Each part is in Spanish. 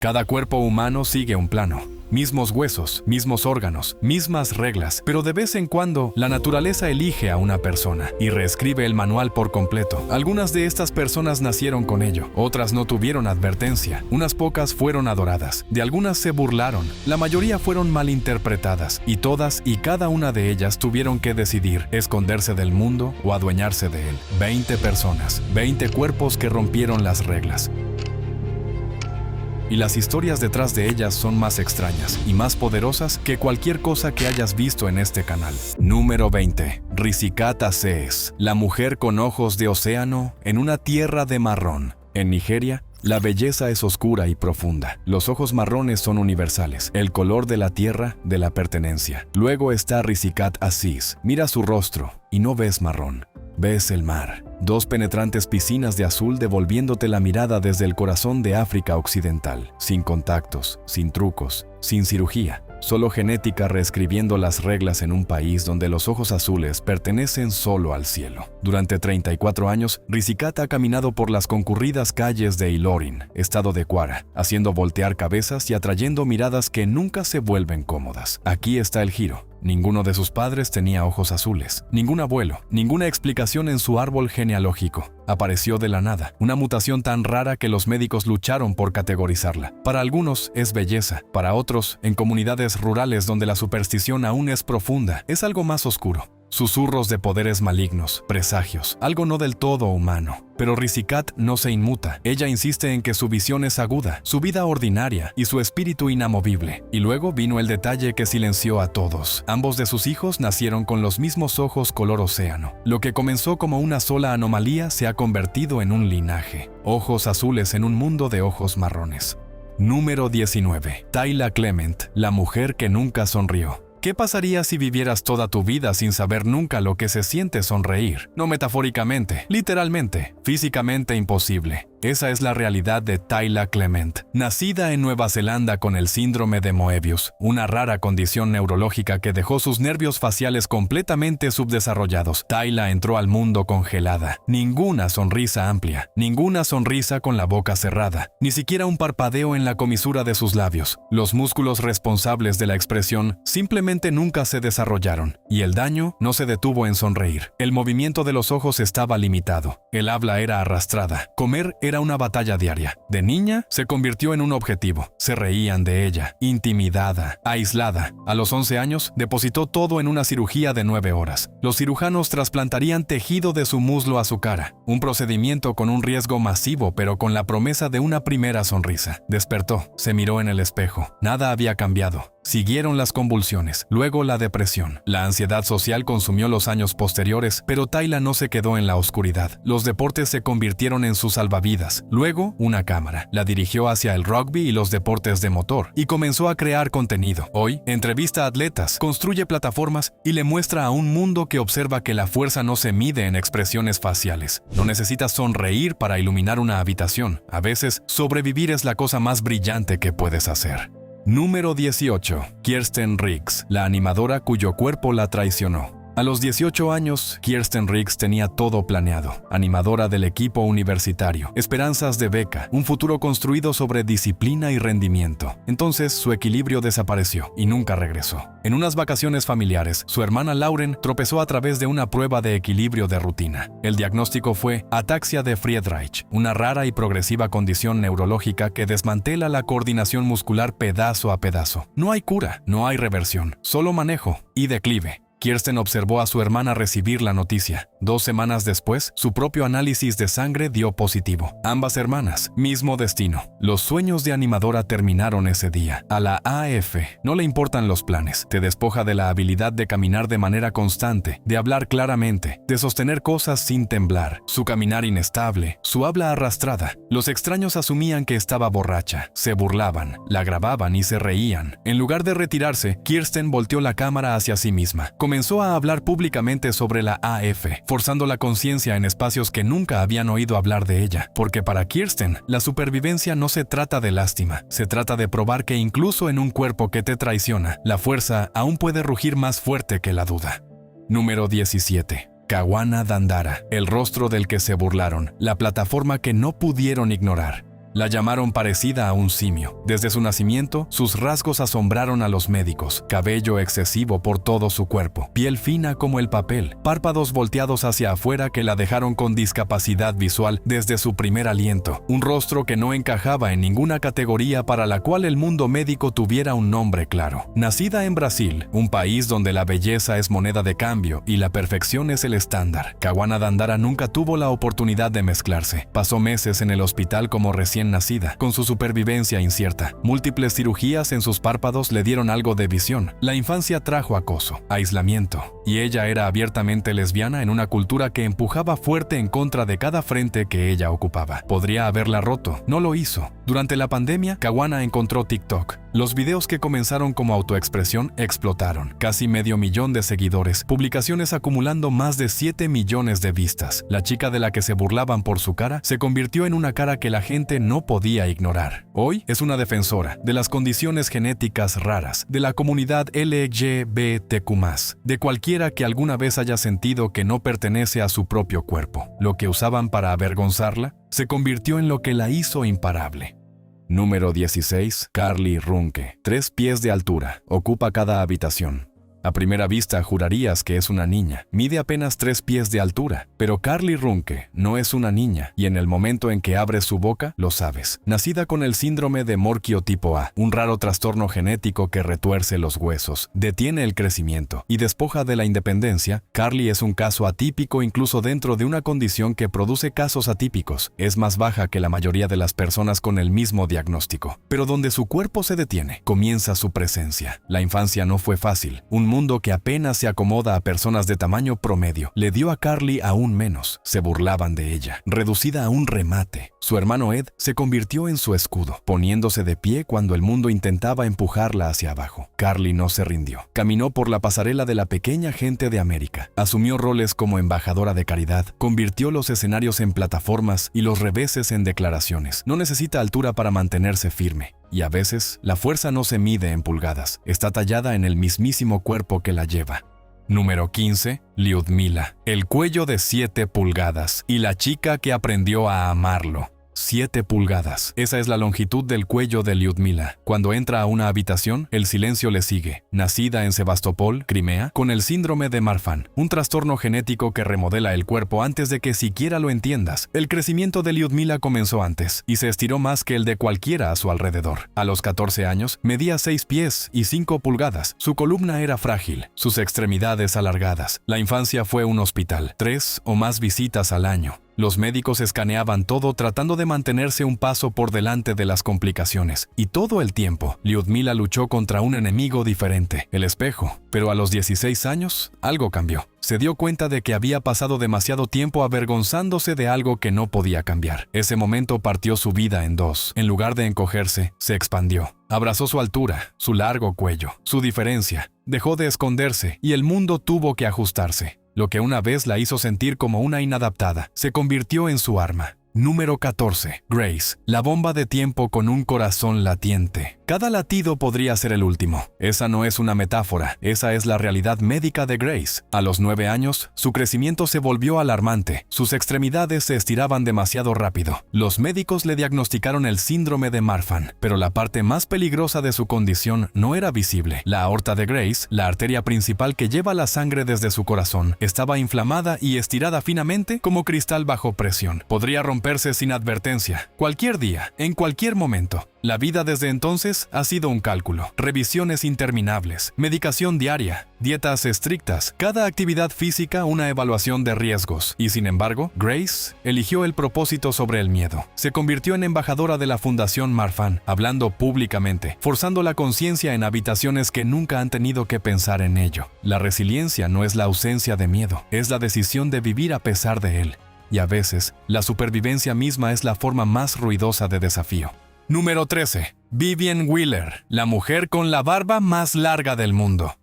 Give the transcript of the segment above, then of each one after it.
Cada cuerpo humano sigue un plano. Mismos huesos, mismos órganos, mismas reglas, pero de vez en cuando la naturaleza elige a una persona y reescribe el manual por completo. Algunas de estas personas nacieron con ello, otras no tuvieron advertencia, unas pocas fueron adoradas, de algunas se burlaron, la mayoría fueron malinterpretadas y todas y cada una de ellas tuvieron que decidir esconderse del mundo o adueñarse de él. 20 personas, 20 cuerpos que rompieron las reglas. Y las historias detrás de ellas son más extrañas y más poderosas que cualquier cosa que hayas visto en este canal. Número 20. Risikat Asees, la mujer con ojos de océano en una tierra de marrón. En Nigeria, la belleza es oscura y profunda. Los ojos marrones son universales, el color de la tierra, de la pertenencia. Luego está Risikat Asees. Mira su rostro y no ves marrón. Ves el mar. 2 penetrantes piscinas de azul devolviéndote la mirada desde el corazón de África Occidental, sin contactos, sin trucos, sin cirugía. Solo genética reescribiendo las reglas en un país donde los ojos azules pertenecen solo al cielo. Durante 34 años, Risikat ha caminado por las concurridas calles de Ilorin, estado de Kwara, haciendo voltear cabezas y atrayendo miradas que nunca se vuelven cómodas. Aquí está el giro. Ninguno de sus padres tenía ojos azules, ningún abuelo, ninguna explicación en su árbol genealógico. Apareció de la nada, una mutación tan rara que los médicos lucharon por categorizarla. Para algunos es belleza, para otros, en comunidades rurales donde la superstición aún es profunda, es algo más oscuro. Susurros de poderes malignos, presagios, algo no del todo humano. Pero Risikat no se inmuta. Ella insiste en que su visión es aguda, su vida ordinaria y su espíritu inamovible. Y luego vino el detalle que silenció a todos. Ambos de sus hijos nacieron con los mismos ojos color océano. Lo que comenzó como una sola anomalía se ha convertido en un linaje. Ojos azules en un mundo de ojos marrones. Número 19. Tyla Clement, la mujer que nunca sonrió. ¿Qué pasaría si vivieras toda tu vida sin saber nunca lo que se siente sonreír? No metafóricamente, literalmente, físicamente imposible. Esa es la realidad de Tyla Clement. Nacida en Nueva Zelanda con el síndrome de Moebius, una rara condición neurológica que dejó sus nervios faciales completamente subdesarrollados, Tyla entró al mundo congelada. Ninguna sonrisa amplia, ninguna sonrisa con la boca cerrada, ni siquiera un parpadeo en la comisura de sus labios. Los músculos responsables de la expresión simplemente nunca se desarrollaron, y el daño no se detuvo en sonreír. El movimiento de los ojos estaba limitado, el habla era arrastrada, comer era una batalla diaria. De niña, se convirtió en un objetivo. Se reían de ella, intimidada, aislada. A los 11 años, depositó todo en una cirugía de 9 horas. Los cirujanos trasplantarían tejido de su muslo a su cara. Un procedimiento con un riesgo masivo, pero con la promesa de una primera sonrisa. Despertó, se miró en el espejo. Nada había cambiado. Siguieron las convulsiones, luego la depresión. La ansiedad social consumió los años posteriores, pero Tyla no se quedó en la oscuridad. Los deportes se convirtieron en su salvavidas. Luego, una cámara. La dirigió hacia el rugby y los deportes de motor, y comenzó a crear contenido. Hoy, entrevista a atletas, construye plataformas y le muestra a un mundo que observa que la fuerza no se mide en expresiones faciales. No necesitas sonreír para iluminar una habitación. A veces, sobrevivir es la cosa más brillante que puedes hacer. Número 18. Kirsten Riggs, la animadora cuyo cuerpo la traicionó. A los 18 años, Kirsten Riggs tenía todo planeado. Animadora del equipo universitario, esperanzas de beca, un futuro construido sobre disciplina y rendimiento. Entonces, su equilibrio desapareció y nunca regresó. En unas vacaciones familiares, su hermana Lauren tropezó a través de una prueba de equilibrio de rutina. El diagnóstico fue ataxia de Friedreich, una rara y progresiva condición neurológica que desmantela la coordinación muscular pedazo a pedazo. No hay cura, no hay reversión, solo manejo y declive. Kirsten observó a su hermana recibir la noticia. 2 semanas después, su propio análisis de sangre dio positivo. Ambas hermanas, mismo destino. Los sueños de animadora terminaron ese día. A la AF no le importan los planes. Te despoja de la habilidad de caminar de manera constante, de hablar claramente, de sostener cosas sin temblar. Su caminar inestable, su habla arrastrada. Los extraños asumían que estaba borracha. Se burlaban, la grababan y se reían. En lugar de retirarse, Kirsten volteó la cámara hacia sí misma. Comenzó a hablar públicamente sobre la AF, forzando la conciencia en espacios que nunca habían oído hablar de ella, porque para Kirsten, la supervivencia no se trata de lástima, se trata de probar que incluso en un cuerpo que te traiciona, la fuerza aún puede rugir más fuerte que la duda. Número 17. Kawana Dandara, el rostro del que se burlaron, la plataforma que no pudieron ignorar. La llamaron parecida a un simio. Desde su nacimiento, sus rasgos asombraron a los médicos. Cabello excesivo por todo su cuerpo, piel fina como el papel, párpados volteados hacia afuera que la dejaron con discapacidad visual desde su primer aliento, un rostro que no encajaba en ninguna categoría para la cual el mundo médico tuviera un nombre claro. Nacida en Brasil, un país donde la belleza es moneda de cambio y la perfección es el estándar, Caguana Dandara nunca tuvo la oportunidad de mezclarse. Pasó meses en el hospital como recién nacida, con su supervivencia incierta. Múltiples cirugías en sus párpados le dieron algo de visión. La infancia trajo acoso, aislamiento, y ella era abiertamente lesbiana en una cultura que empujaba fuerte en contra de cada frente que ella ocupaba. Podría haberla roto, no lo hizo. Durante la pandemia, Caguana encontró TikTok. Los videos que comenzaron como autoexpresión explotaron. Casi 500,000 de seguidores, publicaciones acumulando más de 7 millones de vistas. La chica de la que se burlaban por su cara se convirtió en una cara que la gente no podía ignorar. Hoy es una defensora de las condiciones genéticas raras, de la comunidad LGBTQ+, de cualquiera que alguna vez haya sentido que no pertenece a su propio cuerpo. Lo que usaban para avergonzarla se convirtió en lo que la hizo imparable. Número 16. Carly Runke. 3 pies de altura. Ocupa cada habitación. A primera vista jurarías que es una niña. Mide apenas 3 pies de altura, pero Carly Runke no es una niña y en el momento en que abres su boca, lo sabes. Nacida con el síndrome de Morquio tipo A, un raro trastorno genético que retuerce los huesos, detiene el crecimiento y despoja de la independencia, Carly es un caso atípico incluso dentro de una condición que produce casos atípicos. Es más baja que la mayoría de las personas con el mismo diagnóstico. Pero donde su cuerpo se detiene, comienza su presencia. La infancia no fue fácil. Un mundo que apenas se acomoda a personas de tamaño promedio le dio a Carly aún menos. Se burlaban de ella, reducida a un remate. Su hermano Ed se convirtió en su escudo, poniéndose de pie cuando el mundo intentaba empujarla hacia abajo. Carly no se rindió. Caminó por la pasarela de la pequeña gente de América. Asumió roles como embajadora de caridad, convirtió los escenarios en plataformas y los reveses en declaraciones. No necesita altura para mantenerse firme. Y a veces, la fuerza no se mide en pulgadas, está tallada en el mismísimo cuerpo que la lleva. Número 15. Lyudmila. El cuello de 7 pulgadas y la chica que aprendió a amarlo. 7 pulgadas. Esa es la longitud del cuello de Lyudmila. Cuando entra a una habitación, el silencio le sigue. Nacida en Sebastopol, Crimea, con el síndrome de Marfan, un trastorno genético que remodela el cuerpo antes de que siquiera lo entiendas. El crecimiento de Lyudmila comenzó antes y se estiró más que el de cualquiera a su alrededor. A los 14 años, medía 6 pies y 5 pulgadas. Su columna era frágil, sus extremidades alargadas. La infancia fue un hospital. 3 o más visitas al año. Los médicos escaneaban todo tratando de mantenerse un paso por delante de las complicaciones. Y todo el tiempo, Lyudmila luchó contra un enemigo diferente, el espejo. Pero a los 16 años, algo cambió. Se dio cuenta de que había pasado demasiado tiempo avergonzándose de algo que no podía cambiar. Ese momento partió su vida en dos. En lugar de encogerse, se expandió. Abrazó su altura, su largo cuello, su diferencia. Dejó de esconderse y el mundo tuvo que ajustarse. Lo que una vez la hizo sentir como una inadaptada, se convirtió en su arma. Número 14. Grace. La bomba de tiempo con un corazón latiente. Cada latido podría ser el último. Esa no es una metáfora, esa es la realidad médica de Grace. A los 9 años, su crecimiento se volvió alarmante. Sus extremidades se estiraban demasiado rápido. Los médicos le diagnosticaron el síndrome de Marfan, pero la parte más peligrosa de su condición no era visible. La aorta de Grace, la arteria principal que lleva la sangre desde su corazón, estaba inflamada y estirada finamente como cristal bajo presión. Podría romperse sin advertencia, cualquier día, en cualquier momento. La vida desde entonces ha sido un cálculo, revisiones interminables, medicación diaria, dietas estrictas, cada actividad física una evaluación de riesgos. Y sin embargo, Grace eligió el propósito sobre el miedo. Se convirtió en embajadora de la Fundación Marfan, hablando públicamente, forzando la conciencia en habitaciones que nunca han tenido que pensar en ello. La resiliencia no es la ausencia de miedo, es la decisión de vivir a pesar de él. Y a veces, la supervivencia misma es la forma más ruidosa de desafío. Número 13. Vivian Wheeler, la mujer con la barba más larga del mundo.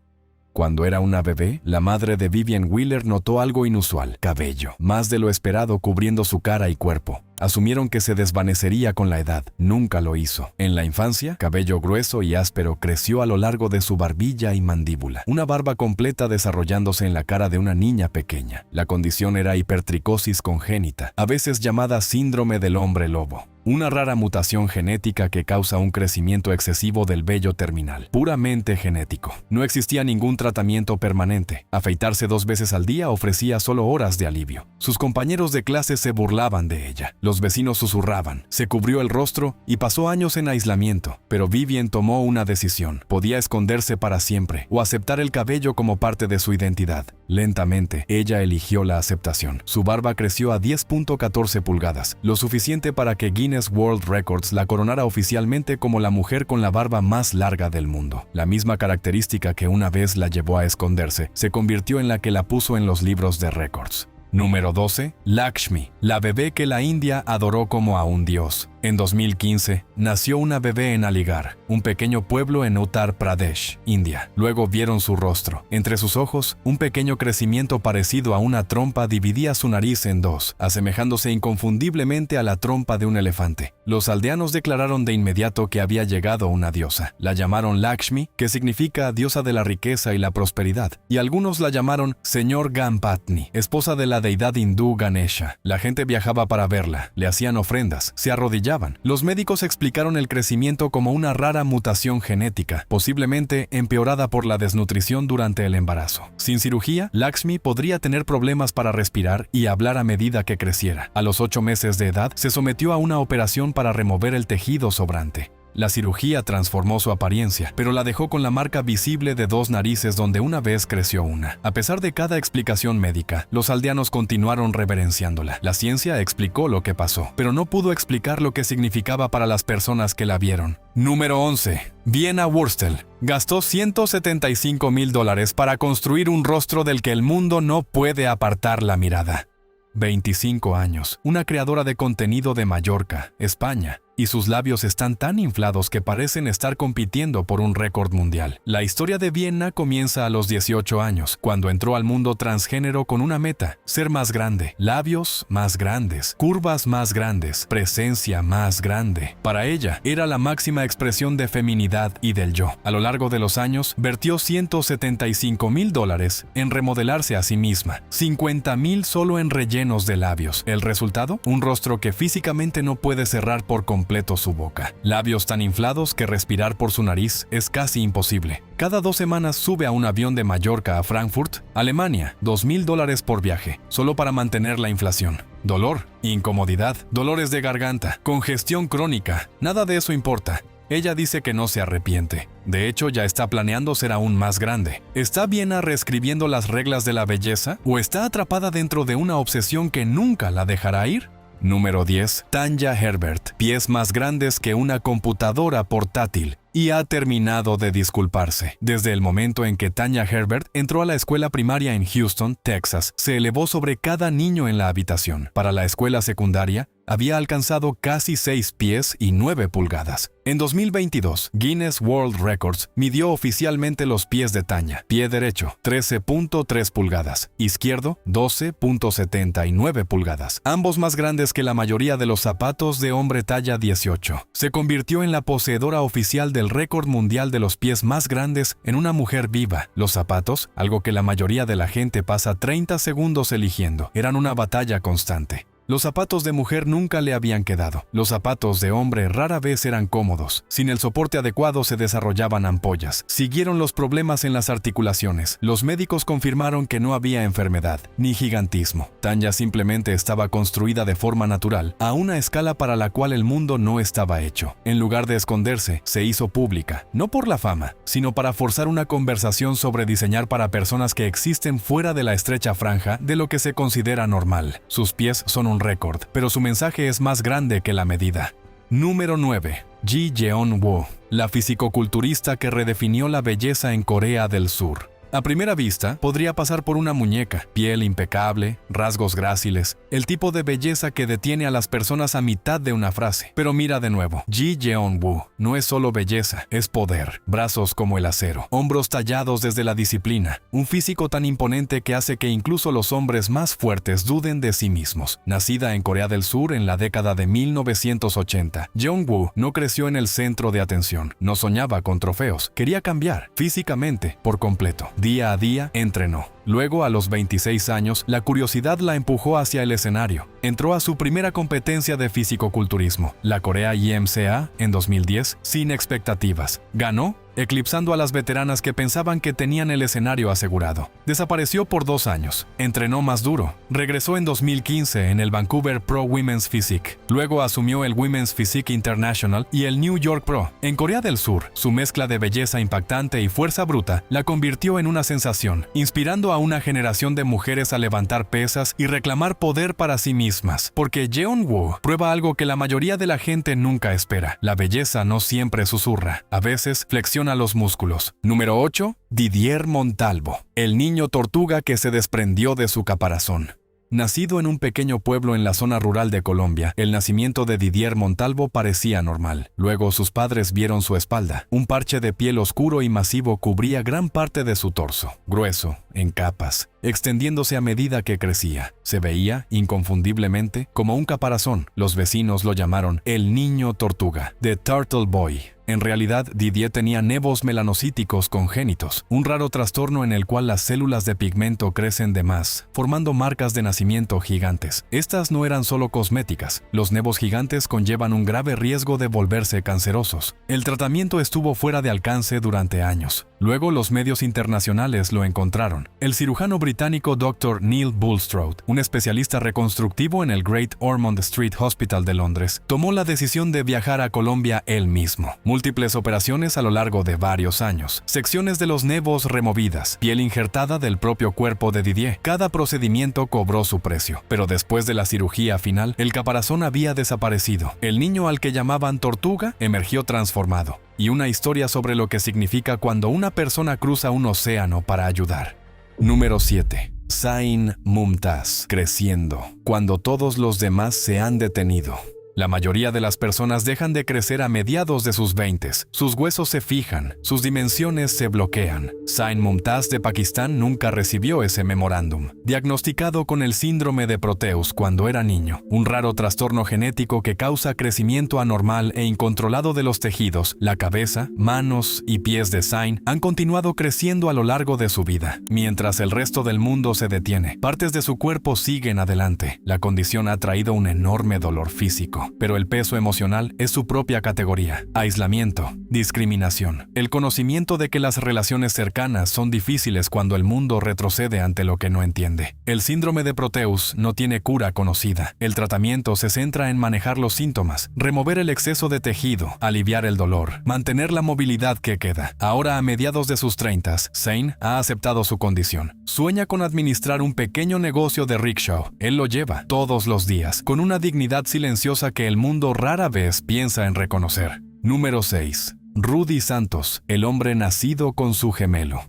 Cuando era una bebé, la madre de Vivian Wheeler notó algo inusual: cabello, más de lo esperado cubriendo su cara y cuerpo. Asumieron que se desvanecería con la edad. Nunca lo hizo. En la infancia, cabello grueso y áspero creció a lo largo de su barbilla y mandíbula. Una barba completa desarrollándose en la cara de una niña pequeña. La condición era hipertricosis congénita, a veces llamada síndrome del hombre lobo. Una rara mutación genética que causa un crecimiento excesivo del vello terminal, puramente genético. No existía ningún tratamiento permanente. Afeitarse 2 veces al día ofrecía solo horas de alivio. Sus compañeros de clase se burlaban de ella. Los vecinos susurraban. Se cubrió el rostro y pasó años en aislamiento. Pero Vivienne tomó una decisión. Podía esconderse para siempre o aceptar el cabello como parte de su identidad. Lentamente, ella eligió la aceptación. Su barba creció a 10.14 pulgadas, lo suficiente para que Guinness World Records la coronara oficialmente como la mujer con la barba más larga del mundo. La misma característica que una vez la llevó a esconderse, se convirtió en la que la puso en los libros de récords. Número 12. Lakshmi, la bebé que la India adoró como a un dios. En 2015, nació una bebé en Aligarh, un pequeño pueblo en Uttar Pradesh, India. Luego vieron su rostro. Entre sus ojos, un pequeño crecimiento parecido a una trompa dividía su nariz en dos, asemejándose inconfundiblemente a la trompa de un elefante. Los aldeanos declararon de inmediato que había llegado una diosa. La llamaron Lakshmi, que significa diosa de la riqueza y la prosperidad, y algunos la llamaron Señor Ganpatni, esposa de la deidad hindú Ganesha. La gente viajaba para verla, le hacían ofrendas, se arrodillaban. Los médicos explicaron el crecimiento como una rara mutación genética, posiblemente empeorada por la desnutrición durante el embarazo. Sin cirugía, Lakshmi podría tener problemas para respirar y hablar a medida que creciera. A los 8 meses de edad, se sometió a una operación para remover el tejido sobrante. La cirugía transformó su apariencia, pero la dejó con la marca visible de 2 narices donde una vez creció una. A pesar de cada explicación médica, los aldeanos continuaron reverenciándola. La ciencia explicó lo que pasó, pero no pudo explicar lo que significaba para las personas que la vieron. Número 11. Vienna Wurstel gastó $175,000 para construir un rostro del que el mundo no puede apartar la mirada. 25 años, una creadora de contenido de Mallorca, España, y sus labios están tan inflados que parecen estar compitiendo por un récord mundial. La historia de Vienna comienza a los 18 años, cuando entró al mundo transgénero con una meta: ser más grande, labios más grandes, curvas más grandes, presencia más grande. Para ella, era la máxima expresión de feminidad y del yo. A lo largo de los años, vertió $175,000 en remodelarse a sí misma, $50,000 solo en rellenos de labios. ¿El resultado? Un rostro que físicamente no puede cerrar por completo su boca. Labios tan inflados que respirar por su nariz es casi imposible. Cada 2 semanas sube a un avión de Mallorca a Frankfurt, Alemania, $2,000 por viaje, solo para mantener la inflación. Dolor, incomodidad, dolores de garganta, congestión crónica, nada de eso importa. Ella dice que no se arrepiente. De hecho, ya está planeando ser aún más grande. ¿Está Vienna reescribiendo las reglas de la belleza? ¿O está atrapada dentro de una obsesión que nunca la dejará ir? Número 10. Tanya Herbert, pies más grandes que una computadora portátil, y ha terminado de disculparse. Desde el momento en que Tanya Herbert entró a la escuela primaria en Houston, Texas, se elevó sobre cada niño en la habitación. Para la escuela secundaria, había alcanzado casi 6 pies y 9 pulgadas. En 2022, Guinness World Records midió oficialmente los pies de Tanya. Pie derecho, 13.3 pulgadas. Izquierdo, 12.79 pulgadas. Ambos más grandes que la mayoría de los zapatos de hombre talla 18. Se convirtió en la poseedora oficial del récord mundial de los pies más grandes en una mujer viva. Los zapatos, algo que la mayoría de la gente pasa 30 segundos eligiendo, eran una batalla constante. Los zapatos de mujer nunca le habían quedado. Los zapatos de hombre rara vez eran cómodos. Sin el soporte adecuado se desarrollaban ampollas. Siguieron los problemas en las articulaciones. Los médicos confirmaron que no había enfermedad, ni gigantismo. Tanya simplemente estaba construida de forma natural, a una escala para la cual el mundo no estaba hecho. En lugar de esconderse, se hizo pública. No por la fama, sino para forzar una conversación sobre diseñar para personas que existen fuera de la estrecha franja de lo que se considera normal. Sus pies son un récord, pero su mensaje es más grande que la medida. Número 9. Ji Jeon-woo, la fisicoculturista que redefinió la belleza en Corea del Sur. A primera vista, podría pasar por una muñeca, piel impecable, rasgos gráciles, el tipo de belleza que detiene a las personas a mitad de una frase. Pero mira de nuevo, Ji Yeon-woo no es solo belleza, es poder. Brazos como el acero, hombros tallados desde la disciplina, un físico tan imponente que hace que incluso los hombres más fuertes duden de sí mismos. Nacida en Corea del Sur en la década de 1980, Jeong-woo no creció en el centro de atención, no soñaba con trofeos, quería cambiar físicamente por completo. Día a día entrenó. Luego, a los 26 años, la curiosidad la empujó hacia el escenario. Entró a su primera competencia de fisicoculturismo, la Korea IMCA, en 2010, sin expectativas. Ganó, eclipsando a las veteranas que pensaban que tenían el escenario asegurado. Desapareció por 2 años. Entrenó más duro. Regresó en 2015 en el Vancouver Pro Women's Physique. Luego asumió el Women's Physique International y el New York Pro. En Corea del Sur, su mezcla de belleza impactante y fuerza bruta la convirtió en una sensación, inspirando a una generación de mujeres a levantar pesas y reclamar poder para sí mismas. Porque Jeon-woo prueba algo que la mayoría de la gente nunca espera. La belleza no siempre susurra. A veces flexiona los músculos. Número 8. Didier Montalvo, el niño tortuga que se desprendió de su caparazón. Nacido en un pequeño pueblo en la zona rural de Colombia, el nacimiento de Didier Montalvo parecía normal. Luego sus padres vieron su espalda. Un parche de piel oscuro y masivo cubría gran parte de su torso, grueso, en capas, extendiéndose a medida que crecía. Se veía, inconfundiblemente, como un caparazón. Los vecinos lo llamaron el niño tortuga, The Turtle Boy. En realidad, Didier tenía nevos melanocíticos congénitos, un raro trastorno en el cual las células de pigmento crecen de más, formando marcas de nacimiento gigantes. Estas no eran solo cosméticas. Los nevos gigantes conllevan un grave riesgo de volverse cancerosos. El tratamiento estuvo fuera de alcance durante años. Luego los medios internacionales lo encontraron. El cirujano británico Dr. Neil Bulstrode, un especialista reconstructivo en el Great Ormond Street Hospital de Londres, tomó la decisión de viajar a Colombia él mismo. Múltiples operaciones a lo largo de varios años, secciones de los nevos removidas, piel injertada del propio cuerpo de Didier. Cada procedimiento cobró su precio, pero después de la cirugía final, el caparazón había desaparecido. El niño al que llamaban Tortuga emergió transformado, y una historia sobre lo que significa cuando una persona cruza un océano para ayudar. Número 7. Zayn Mumtaz, creciendo, cuando todos los demás se han detenido. La mayoría de las personas dejan de crecer a mediados de sus 20s. Sus huesos se fijan, sus dimensiones se bloquean. Zayn Mumtaz de Pakistán nunca recibió ese memorándum. Diagnosticado con el síndrome de Proteus cuando era niño, un raro trastorno genético que causa crecimiento anormal e incontrolado de los tejidos, la cabeza, manos y pies de Zayn han continuado creciendo a lo largo de su vida. Mientras el resto del mundo se detiene, partes de su cuerpo siguen adelante. La condición ha traído un enorme dolor físico, pero el peso emocional es su propia categoría. Aislamiento, discriminación, el conocimiento de que las relaciones cercanas son difíciles cuando el mundo retrocede ante lo que no entiende. El síndrome de Proteus no tiene cura conocida. El tratamiento se centra en manejar los síntomas, remover el exceso de tejido, aliviar el dolor, mantener la movilidad que queda. Ahora, a mediados de sus 30s, Zayn ha aceptado su condición. Sueña con administrar un pequeño negocio de rickshaw. Él lo lleva todos los días, con una dignidad silenciosa que el mundo rara vez piensa en reconocer. Número 6. Rudy Santos, el hombre nacido con su gemelo.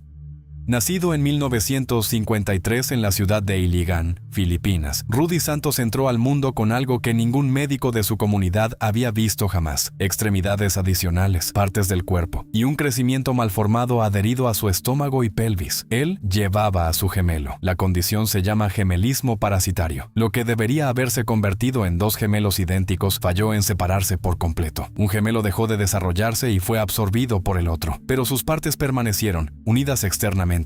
Nacido en 1953 en la ciudad de Iligan, Filipinas, Rudy Santos entró al mundo con algo que ningún médico de su comunidad había visto jamás: extremidades adicionales, partes del cuerpo y un crecimiento malformado adherido a su estómago y pelvis. Él llevaba a su gemelo. La condición se llama gemelismo parasitario. Lo que debería haberse convertido en 2 gemelos idénticos falló en separarse por completo. Un gemelo dejó de desarrollarse y fue absorbido por el otro, pero sus partes permanecieron, unidas externamente.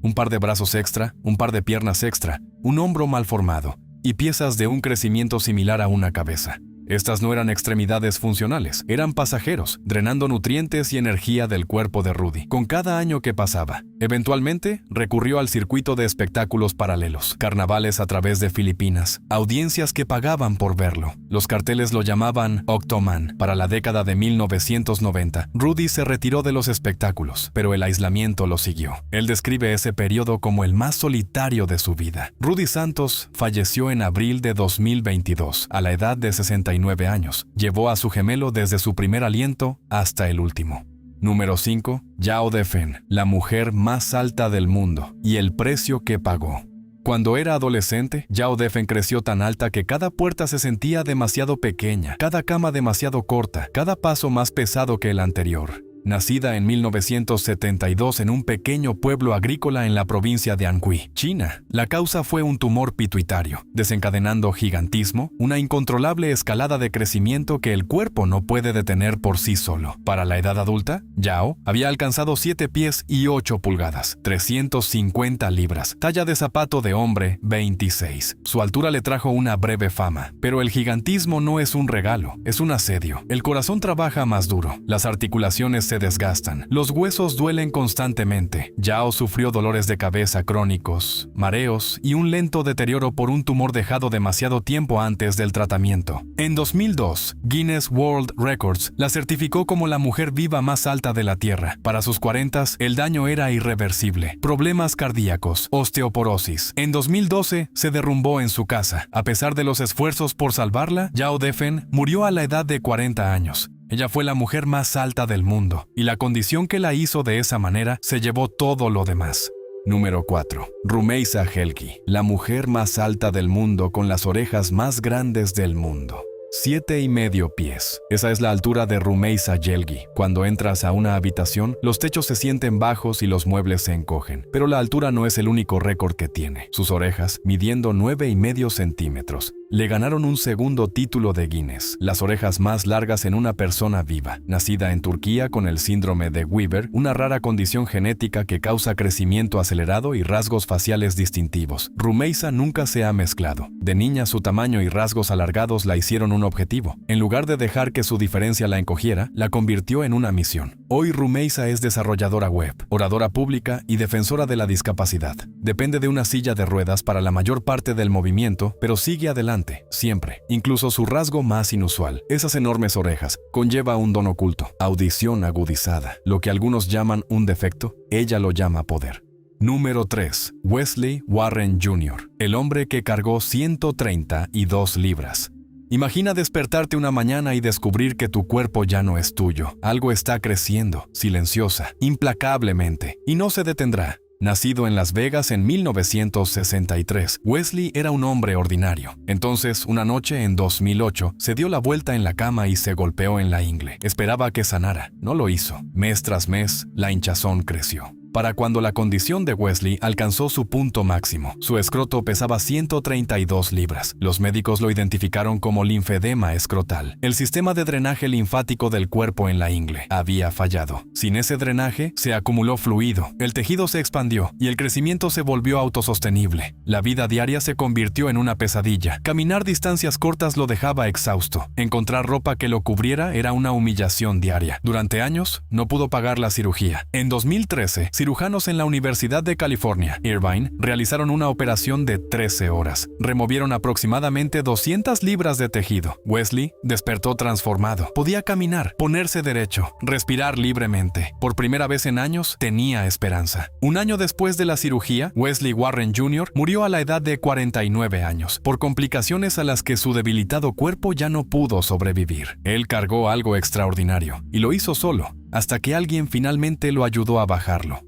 Un par de brazos extra, un par de piernas extra, un hombro mal formado y piezas de un crecimiento similar a una cabeza. Estas no eran extremidades funcionales, eran pasajeros, drenando nutrientes y energía del cuerpo de Rudy. Con cada año que pasaba, eventualmente recurrió al circuito de espectáculos paralelos, carnavales a través de Filipinas, audiencias que pagaban por verlo. Los carteles lo llamaban Octoman. Para la década de 1990, Rudy se retiró de los espectáculos, pero el aislamiento lo siguió. Él describe ese periodo como el más solitario de su vida. Rudy Santos falleció en abril de 2022, a la edad de 69 años. Llevó a su gemelo desde su primer aliento hasta el último. Número 5. Yao Defen, la mujer más alta del mundo y el precio que pagó. Cuando era adolescente, Yao Defen creció tan alta que cada puerta se sentía demasiado pequeña, cada cama demasiado corta, cada paso más pesado que el anterior. Nacida en 1972 en un pequeño pueblo agrícola en la provincia de Anhui, China, la causa fue un tumor pituitario, desencadenando gigantismo, una incontrolable escalada de crecimiento que el cuerpo no puede detener por sí solo. Para la edad adulta, Yao había alcanzado 7 pies y 8 pulgadas, 350 libras, talla de zapato de hombre 26. Su altura le trajo una breve fama, pero el gigantismo no es un regalo, es un asedio. El corazón trabaja más duro, las articulaciones se desgastan, los huesos duelen constantemente. Yao sufrió dolores de cabeza crónicos, mareos y un lento deterioro por un tumor dejado demasiado tiempo antes del tratamiento. En 2002, Guinness World Records la certificó como la mujer viva más alta de la Tierra. Para sus 40, el daño era irreversible. Problemas cardíacos, osteoporosis. En 2012, se derrumbó en su casa. A pesar de los esfuerzos por salvarla, Yao Defen murió a la edad de 40 años. Ella fue la mujer más alta del mundo, y la condición que la hizo de esa manera se llevó todo lo demás. Número 4. Rumeysa Jelgi, la mujer más alta del mundo con las orejas más grandes del mundo. 7,5 pies. Esa es la altura de Rumeysa Jelgi. Cuando entras a una habitación, los techos se sienten bajos y los muebles se encogen. Pero la altura no es el único récord que tiene. Sus orejas, midiendo 9,5 centímetros, le ganaron un segundo título de Guinness, las orejas más largas en una persona viva. Nacida en Turquía con el síndrome de Weaver, una rara condición genética que causa crecimiento acelerado y rasgos faciales distintivos. Rumeysa nunca se ha mezclado. De niña, su tamaño y rasgos alargados la hicieron un objetivo. En lugar de dejar que su diferencia la encogiera, la convirtió en una misión. Hoy Rumeysa es desarrolladora web, oradora pública y defensora de la discapacidad. Depende de una silla de ruedas para la mayor parte del movimiento, pero sigue adelante, siempre. Incluso su rasgo más inusual, esas enormes orejas, conlleva un don oculto, audición agudizada. Lo que algunos llaman un defecto, ella lo llama poder. Número 3. Wesley Warren Jr., el hombre que cargó 132 libras. Imagina despertarte una mañana y descubrir que tu cuerpo ya no es tuyo. Algo está creciendo, silenciosa, implacablemente, y no se detendrá. Nacido en Las Vegas en 1963, Wesley era un hombre ordinario. Entonces, una noche en 2008, se dio la vuelta en la cama y se golpeó en la ingle. Esperaba que sanara. No lo hizo. Mes tras mes, la hinchazón creció. Para cuando la condición de Wesley alcanzó su punto máximo, su escroto pesaba 132 libras. Los médicos lo identificaron como linfedema escrotal. El sistema de drenaje linfático del cuerpo en la ingle había fallado. Sin ese drenaje, se acumuló fluido, el tejido se expandió y el crecimiento se volvió autosostenible. La vida diaria se convirtió en una pesadilla. Caminar distancias cortas lo dejaba exhausto. Encontrar ropa que lo cubriera era una humillación diaria. Durante años, no pudo pagar la cirugía. En 2013, cirujanos en la Universidad de California, Irvine, realizaron una operación de 13 horas. Removieron aproximadamente 200 libras de tejido. Wesley despertó transformado. Podía caminar, ponerse derecho, respirar libremente. Por primera vez en años, tenía esperanza. Un año después de la cirugía, Wesley Warren Jr. murió a la edad de 49 años, por complicaciones a las que su debilitado cuerpo ya no pudo sobrevivir. Él cargó algo extraordinario, y lo hizo solo, hasta que alguien finalmente lo ayudó a bajarlo.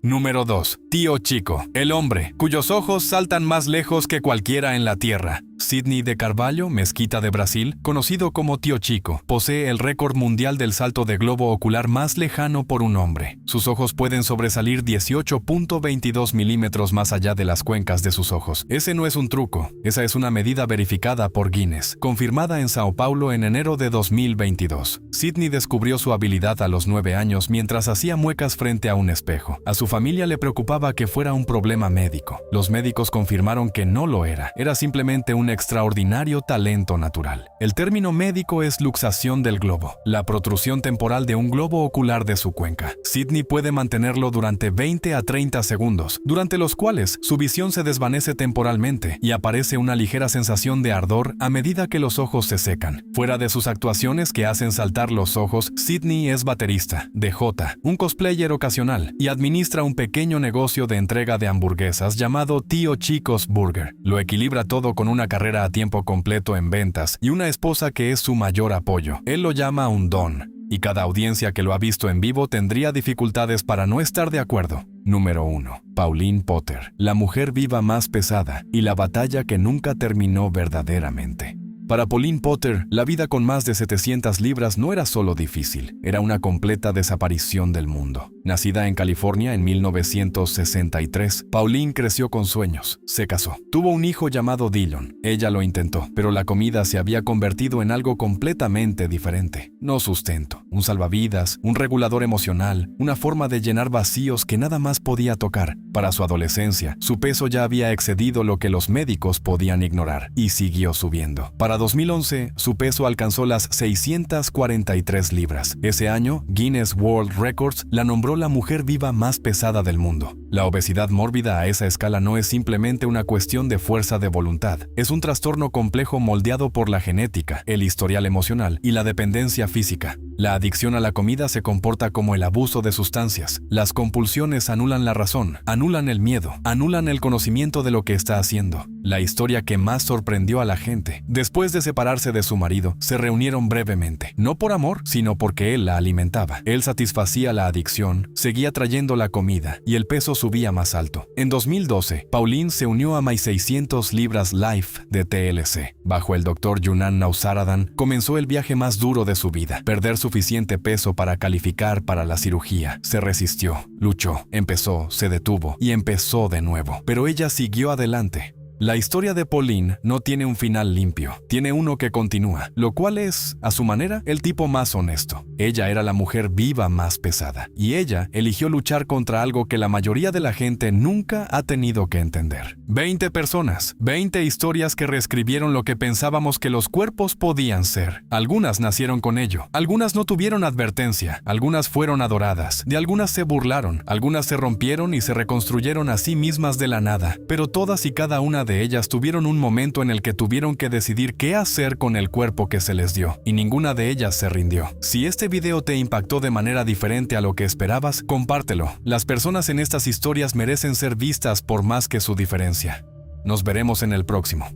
Número 2. Tío Chico, el hombre cuyos ojos saltan más lejos que cualquiera en la tierra. Sidney de Carvalho, Mesquita de Brasil, conocido como Tío Chico, posee el récord mundial del salto de globo ocular más lejano por un hombre. Sus ojos pueden sobresalir 18.22 milímetros más allá de las cuencas de sus ojos. Ese no es un truco, esa es una medida verificada por Guinness, confirmada en Sao Paulo en enero de 2022. Sidney descubrió su habilidad a los 9 años mientras hacía muecas frente a un espejo. A su familia le preocupaba que fuera un problema médico. Los médicos confirmaron que no lo era. Era simplemente un extraordinario talento natural. El término médico es luxación del globo, la protrusión temporal de un globo ocular de su cuenca. Sidney puede mantenerlo durante 20 a 30 segundos, durante los cuales su visión se desvanece temporalmente y aparece una ligera sensación de ardor a medida que los ojos se secan. Fuera de sus actuaciones que hacen saltar los ojos, Sidney es baterista, DJ, un cosplayer ocasional y administra un pequeño negocio de entrega de hamburguesas llamado Tío Chico's Burger. Lo equilibra todo con una carrera a tiempo completo en ventas y una esposa que es su mayor apoyo. Él lo llama un don. y cada audiencia que lo ha visto en vivo tendría dificultades para no estar de acuerdo. Número 1. Pauline Potter, la mujer viva más pesada y la batalla que nunca terminó verdaderamente. Para Pauline Potter, la vida con más de 700 libras no era solo difícil, era una completa desaparición del mundo. Nacida en California en 1963, Pauline creció con sueños, se casó. Tuvo un hijo llamado Dillon. Ella lo intentó, pero la comida se había convertido en algo completamente diferente. No sustento, un salvavidas, un regulador emocional, una forma de llenar vacíos que nada más podía tocar. Para su adolescencia, su peso ya había excedido lo que los médicos podían ignorar, y siguió subiendo. Para 2011, su peso alcanzó las 643 libras. Ese año, Guinness World Records la nombró la mujer viva más pesada del mundo. La obesidad mórbida a esa escala no es simplemente una cuestión de fuerza de voluntad. Es un trastorno complejo moldeado por la genética, el historial emocional y la dependencia física. La adicción a la comida se comporta como el abuso de sustancias. Las compulsiones anulan la razón, anulan el miedo, anulan el conocimiento de lo que está haciendo. La historia que más sorprendió a la gente. Después de separarse de su marido, se reunieron brevemente. No por amor, sino porque él la alimentaba. Él satisfacía la adicción, seguía trayendo la comida y el peso subía más alto. En 2012, Pauline se unió a My 600 Libras Life de TLC. Bajo el Dr. Yunan Nausaradan, comenzó el viaje más duro de su vida. Perder suficiente peso para calificar para la cirugía. Se resistió, luchó, empezó, se detuvo y empezó de nuevo. Pero ella siguió adelante. La historia de Pauline no tiene un final limpio, tiene uno que continúa, lo cual es, a su manera, el tipo más honesto. Ella era la mujer viva más pesada, y ella eligió luchar contra algo que la mayoría de la gente nunca ha tenido que entender. 20 personas, 20 historias que reescribieron lo que pensábamos que los cuerpos podían ser. Algunas nacieron con ello, algunas no tuvieron advertencia, algunas fueron adoradas, de algunas se burlaron, algunas se rompieron y se reconstruyeron a sí mismas de la nada, pero todas y cada una de ellas tuvieron un momento en el que tuvieron que decidir qué hacer con el cuerpo que se les dio, y ninguna de ellas se rindió. Si este video te impactó de manera diferente a lo que esperabas, compártelo. Las personas en estas historias merecen ser vistas por más que su diferencia. Nos veremos en el próximo.